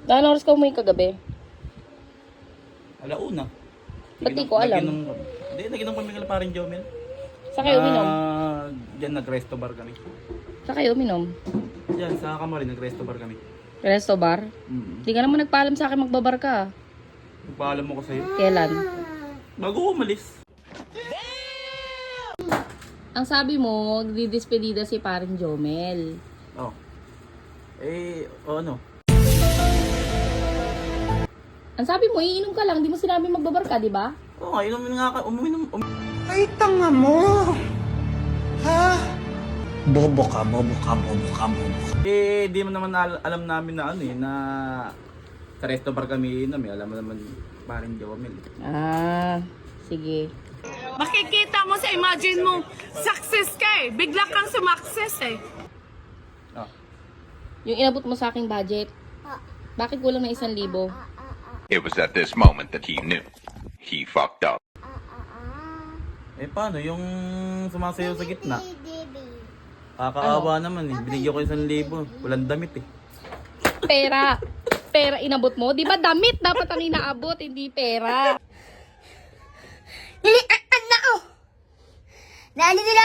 Dahil oras ka umuwi kagabi? Alauna. Ba't di ko alam? Hindi, naginom kami kala parin Jomel. Sa kayo uminom? Diyan nag-resto bar kami. Sa kayo uminom? Diyan, sa Kamarin, nag-resto bar kami. Resto bar? Hindi ka naman nagpaalam sa akin magbabar ka. Nagpaalam mo ko sa'yo. Kailan? Bago umalis. Ang sabi mo, magdidispedida si parin Jomel. Oh. Ano? Ang sabi mo, iinom ka lang, di mo sinabi magbabar ka, di ba? Oo nga, inumin nga ka. Uminom. Ay, tanga mo! Ha? Bobo ka. Di mo naman alam namin na na sa resto bar kami inom. Alam mo naman parin Jomel. Ah, sige. Makikita mo sa imagine mo, success ka eh. Bigla kang sumakses eh. Oh. Yung inabot mo sa aking budget, bakit kulang na 1,000? It was at this moment that he knew. He fucked up. Paano? Yung sumasayaw sa gitna? Kakaawa naman Binigyan ko 1,000. Walang damit Pera. Pera inabot mo? Di ba damit dapat ang inaabot, hindi pera. Nani nila